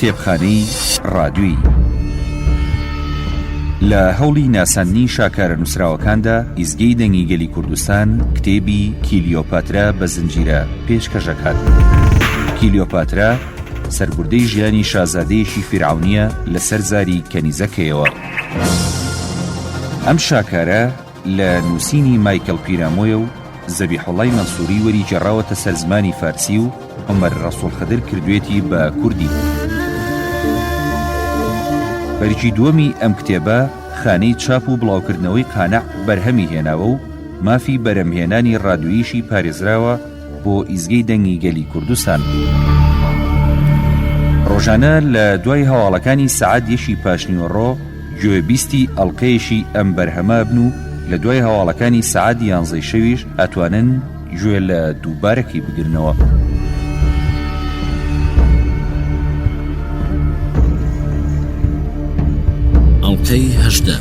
کتێبخانەی ڕادیۆیی لە هەوڵی ناساندنی شاکارە نووسراوەکاندا ئیزگەی دەنگی گەلی کوردستان کتێبی کلیۆپاترا بە زنجیرە پێشکەشەکات. کلیۆپاترا سەرگوردەی ژیانی شازادەیەکی فیرعونیە لەسەر زاری کەنیزەکەیەوە. ئەم شاکارە لە نووسینی مایکل پیرامۆیە و زەبیحوڵای مەنسووری وەری گێڕاوەتە سەر زمانی فارسی و عومەر ڕەسوولخەدر کردوێتی بە کوردی. بەرگی دووەمی ئەم کتێبە خانەی چاپ و بڵاوکردنەوەی قانع بەرهەمی هێناوە و مافی بەرهەمهێنانی ڕادیۆییشی پارێزراوە بۆ ئیزگەی دەنگی گەلی کوردستان. ڕۆژانە لە دوای هەواڵەکانی سەعات یەشی پاشنیوەڕۆ گوێبیستی ئەڵقەیەشی ئەم بەرهەمە بن و لە دوای هەواڵەکانی سەعات 11 شەویش ئەتوانن گوێ لە دووبارەکی بگرنەوە. ئەڵقەی 18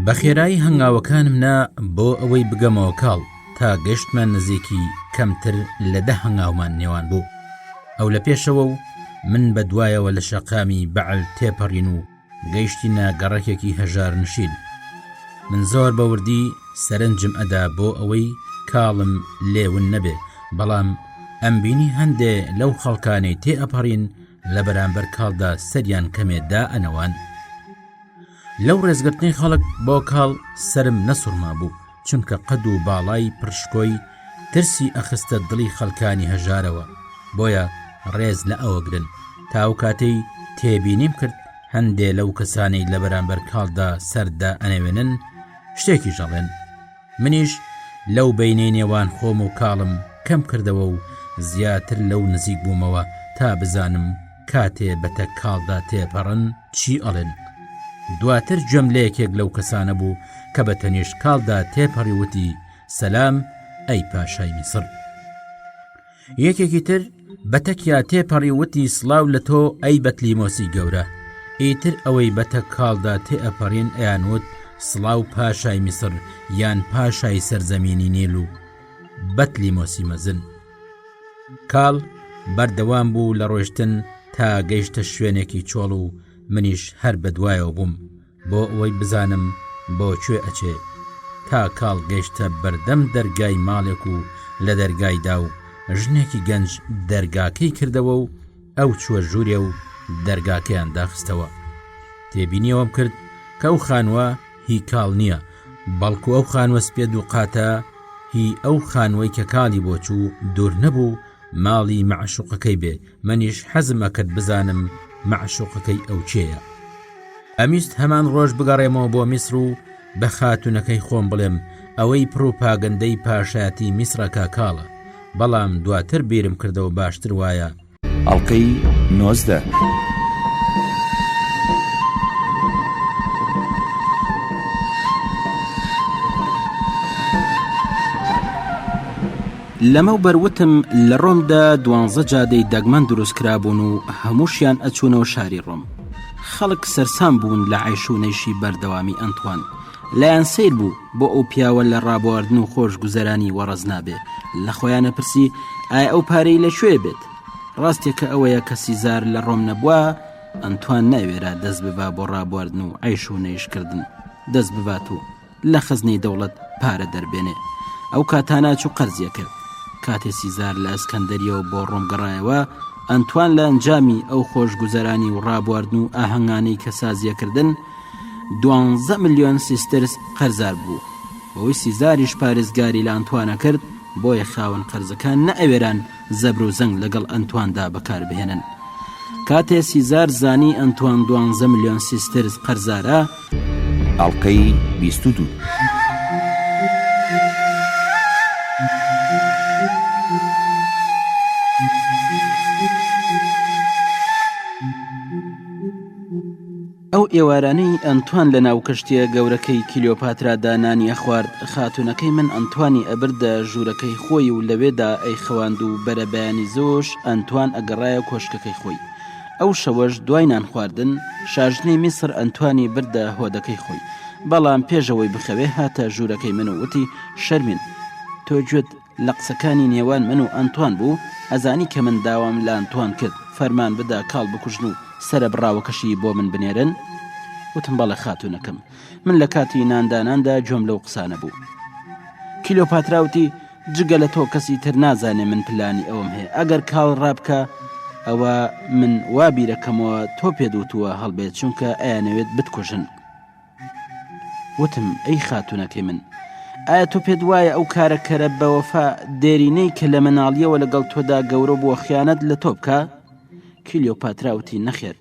بەخێرایی هەنگاوەکانم نا بۆ ئەوەی بگەمەوە کاڵ تا گەشتمان نزیکی کەمتر لە 10 هەنگاومان نێوان بوو. ئەو لە پێشەوە و من بە دوایەوە لە شەقامی بەعل تێپەڕین و گەیشتی ناگەڕەکێکی هەژار نشین. من زۆر بەوردی سەرنجم ئەدا بۆ ئەوەی کاڵم لێون نەبێ، بەڵام ئەمبینی هەندێ لەو خەڵکانەی تێ ئەپەڕین لە بەرامبەر کاڵدا سەریان کەمێدا ئەنەوان. لەو ڕێزگرتنی خەڵک بۆ کاڵ سرم نەسوورما بوو، چونکە قەد و باڵای پرشکۆی ترسی ئەخستە دڵی خەڵکانی هەژارەوە، بۆیە ڕێز لە ئەوە گرن. تاو کاتەی تێبینیم کرد هەندێ لەو کەسانەی لە بەرامبەر کاڵدا سەردا ئەنەوێنن شتێکی ژەڵێن. منیش لەو بەینەی نێوان خۆم و کاڵم کەم کردەوە و زیاتر لەو نزیک بوومەوە تا بزانم کاتێ بەتە کاڵدا تێپەڕن چی ئەڵێن. دواتر گوێم لە یەکێک لەو کەسانە بوو کە بە تەنیشت کاڵدا تێپەڕی وتی سەلام ئەی پاشای میسر. یەکێکی تر بەتەکیا تێپەڕی وتی سڵاو لە تۆ ئەی بەتلیمۆسی گەورە. ئیتر ئەوەی بەتە کاڵدا تێئەپەڕین ئەیانوت سڵاو پاشای میسر یان پاشای سەرزەمینی نیل و بەتلیمۆسی مەزن. کاڵ بەردەوام بوو لە ڕۆیشتن تا گەیشتە شوێنێکی چۆڵ و منیش هەر بەدوایەوە بووم بۆ ئەوەی بزانم بۆ کوێ ئەچێ. تا کاڵ گەیشتە بەردەم دەرگای ماڵێک و لە دەرگایدا و ژنێکی گەنج دەرگاکەی کردەوە و ئەو چووە ژوورێ و دەرگاکەیان داخستەوە. تێبینیەوەم کرد کە ئەو خانوە هی کاڵ نییە، بەڵکو ئەو خانوە سپێد و قاتە هی ئەو خانوەی کە کاڵی بۆ چوو دوور نەبوو ماڵی مەعشوقەکەی بێ. منیش حەزم ئەکرد بزانم مەعشوقەکەی ئەو چێیە. ئەمیست هەمان ڕۆژ بگەڕێمەوە بۆ میسر و بە خاتونەکەی خۆم بڵێم ئەوەی پڕوپاگەندەی پاشایەتی میسرەکە کاڵە، بەڵام دواتر بیرم کردەوە باشتر وایە. ئەڵقەی 19 لەمە بەروتم لە ڕۆمدا 12 جادەی دەگمەن دروستکرابوون و هەمووشیان ئەچوونەوە شاری ڕۆم. خەڵک سەرسام بوون لە عیشونەیشی بەردەوامی ئەنتوان. لایەن سیر بوو بۆ ئەو پیاوە لە ڕابواردن و خۆش گوزەرانی وەڕەز نابێ. لە خۆیانە پرسی ئایا ئەو پارەی لەکوێ بێت؟ ڕاستێکە ئەوەیە کە سیزار لە ڕۆم نەبووە ئەنتوان ناوێرا دەست ببا بۆ ڕابواردن و عیشونەیشکردن، دەست ببات و لە خزنەی دەوڵەت پارە دەربێنێ. ئەو کاتاناچوو قەرزیە کرد. کاتێ سیزار لە ئەسکەندەریەوە بۆ ڕۆم گەڕایەوە ئەنتوان لە ئەنجامی ئەو خۆشگوزەرانی و ڕابواردن و ئاهەنگانەی کە سازیەکردن 12 ملیۆن سیسترس قەرزار بوو. بەوەی سیزاریش پارێزگاری لە ئەنتوانە کرد بۆیە خاوەن قەرزەکان نەئەوێران زەبر و زەنگ لەگەڵ ئەنتواندا بەکار بهێنن. کاتێ سیزار زانی ئەنتوان 12 ملیۆن سیسترس قەرزارە. ئەڵقەی 22 ئەو ئێوارانەی ئەنتوان لە ناو کەشتیە گەورەکەی کلیۆپاترادا نانی ئەخوارد. خاتونەکەی من ئەنتوانی ئەبردە ژوورەکەی خۆی و لەوێدا ئەی خەواند و بەرەبەیانی زۆش ئەنتوان ئەگەڕایە کۆشکەکەی خۆی. ئەو شەوەش دوای نان خواردن شاژنەی میسر ئەنتوانی بردە هۆدەکەی خۆی، بەڵام پێشەوەی بخەوێ هاتە ژوورەکەی من و وتی شەرمین تۆ گوێت لە قسەکانی نێوان من و ئەنتوان بوو، ئەزانی کە من داوام لە ئەنتوان کرد فەرمان بدا کاڵ بکوژن و سرە بڕاوەکەشی بۆ من بنێرن؟ وتم بەڵێ خاتوونەکەم، من لە کاتی نانداناندا گوێم لەو قسانە بوو. کلیۆپاتراوتی جگە لە تۆ کەسی تر نازانێ من پلانی ئەوم هەیە، ئەگەر کاڵ ڕابکە ئەوە من وا بیرەکەمەوە تۆ پێدوتووە هەڵبێت چونکە ئەیانەوێت بتکوژن. وتم ئەی خاتوونەکەی من، ئایا تۆ پێت وایە ئەو کارەکەرە بەوەفا دێرینەی کە لە مەناڵیەوە لەگەڵ تۆدا گەورە بووە خیانەت لە تۆ بکە؟ کلیۆپاتراوتی نەخێر،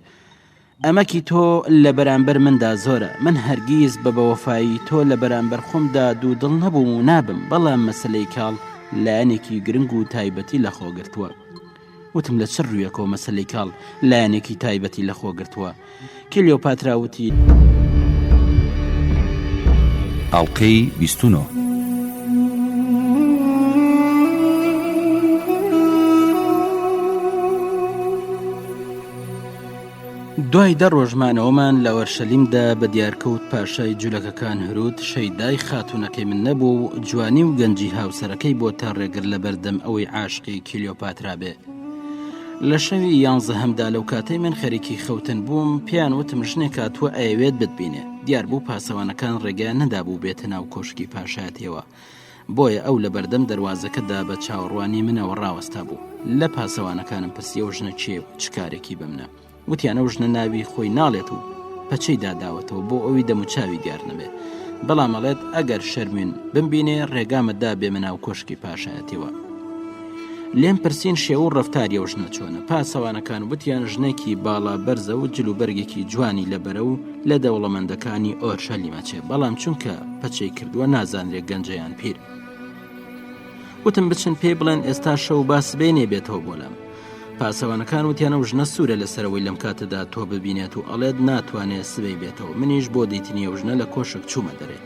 ئەمەکی تۆ لە بەرامبەر مندا زۆرە، من هەرگیز بە بەوەفایی تۆ لە بەرامبەر خۆمدا دوو دڵ نەبووم و نابم، بەڵام مەسلەی کاڵ لایەنێکی گرنگ و تایبەتی لە خۆگرتووە. وتم لە چ ڕوویەکەوە مەسلەی کاڵ لایەنێکی تایبەتی لە خۆگرتووە؟ کلیۆپاتراوتی ئەڵقەی 29. دوای 10 ڕۆژمانەوەمان لە وەرشەلیمدا بە دیارکەوت پاشای جولەکەکان هەرود شەیدای خاتوونەکەی من نەبوو و جوانی و گەنجی هاوسەرەکەی بۆ تا ڕێگر لە بەردەم ئەوەی عاشقی کلیۆپاترا بێ. لە شەوی 11 لەو کاتەی من خەریکی خەوتن بووم، پیان وتم ژنێک هاتووە ئەیەوێت بتبینێ. دیار بوو پاسەوانەکان ڕێگە نەدابوو بێتە ناو کۆشکی پاشایەتەوە، بۆیە ئەو لە بەردەم دەواازەکەدا بە چاوەڕوانی منەوە ڕاوەستا بوو. لە پاسەوانەکانم پرسی ئەو ژنە چێ و چ کارێکی بمنە؟ وتیان ئەو ژنە ناوی خۆی ناڵێت و پەچەی داداوەتەوە بۆ ئەوی دەموچاوی دیار نەبێ، بەڵام ئەڵێت ئەگەر شەرمین بمبینێ ڕێگامەدا بێمە ناو کۆشکی پاشایەتەوە. لێم پرسین شێوە و ڕەفتاری ئەو ژنە چۆنە؟ پاسەوانەکان وتیان ژنێکی باڵا بەرزە و جلوبەرگێکی جوانی لەبەرە و لە دەوڵەمەندەکانی ئۆرشەلیمە چێ، بەڵام چونکە پەچەی کردووە نازانرێ گەنجەیان پیر. وتم بچن پێی بڵێن ئێستا شەو باسبێنێ بێتەوە بۆلام. پاسەوانەکان وتیانە ژنە سوورە لەسەرەوەی لەم کاتەدا تۆ ببینێت و ئەڵێت ناتوانێت سبەی بێتەوە. منیش بۆ دەیتنی ئەو ژنە لە کۆشک چوومە دەرێ،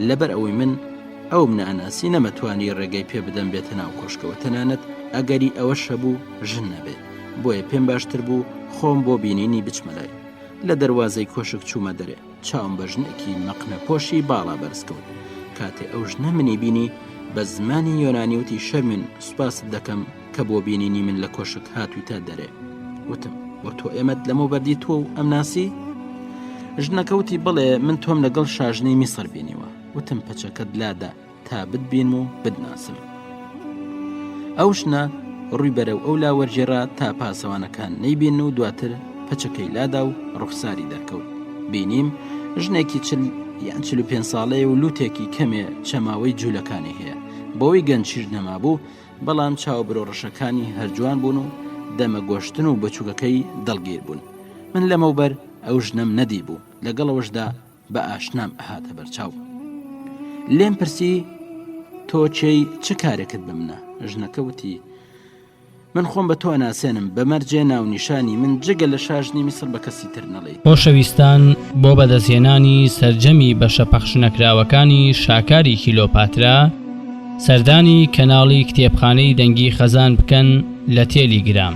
لەبەر ئەوەی من ئەو منەئەناسی نەمەتوانی ڕێگەی پێ بدەم بێتە ناو کۆشکەوە، تەنانەت ئەگەری ئەوە شەبوو ژن نەبێت، بۆیە پێم باشتر بوو خۆم بۆ بینینی بچمەلای. لە دەروازەی کۆشک چوومە دەرێ، چاوم بە ژنێکی مەقنە پۆشی باڵا بەرزکەوت. کاتێ ئەو ژنە منی بینی بە زمانی یۆنانی وتی شەرمین سوپاست دەکەم کە بۆ بینینی من لە کۆشک هاتوویتە دەرێ. وتم وە تۆ ئێمەت لەمە بەردی تۆ و ئەم ناسی؟ ژنەکەوتی بڵێ من تۆم لەگەڵ شاژنەی میسر بینیوە. وتم پەچەکەت لادا تا بتبینم و بدناسم. ئەو ژنە ڕووی بەرەو ئەو لاوەرجێرا تا پاسەوانەکان نەیبین و دواتر پەچەکەی لادا و ڕوخساری دەرکەوت. بینیم ژنێکی 45 ساڵەیە و لوتێکی کەمێ چەماوەی جوولەکانی هەیە، بۆی گەنجیش نەما بوو، بەڵام چاو برۆڕەشەکانی هەرجوان بوون و دەمە گۆشتن و بەچووکەکەی دڵگیر بوون. من لەمەوبەر ئەو ژنەم نەدی بوو، لەگەڵەوەشدا بە ئاشنام ئەهاتە بەرچاو. لێم پرسی تۆ چێی چ کارێکت بمنە؟ ژنەکە وتی من خۆم بە تۆ ئەناسێنم، بەمەرجێ ناونیشانی من جگە لە شاژنی میسر بە کەسی تر نەڵێ. خۆشەویستان، بۆ بەدەستهێنانی سەرجەمی بەشەپەخشنەکراوەکانی شاکاری کلیۆپاترا سەردانی کەناڵی کتێبخانەی دەنگی خەزان بکەن لە تێلیگرام.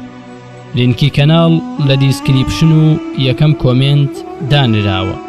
لینکی کەناڵ لە دیسکریپشن و یەکەم کۆمنت دانراوە.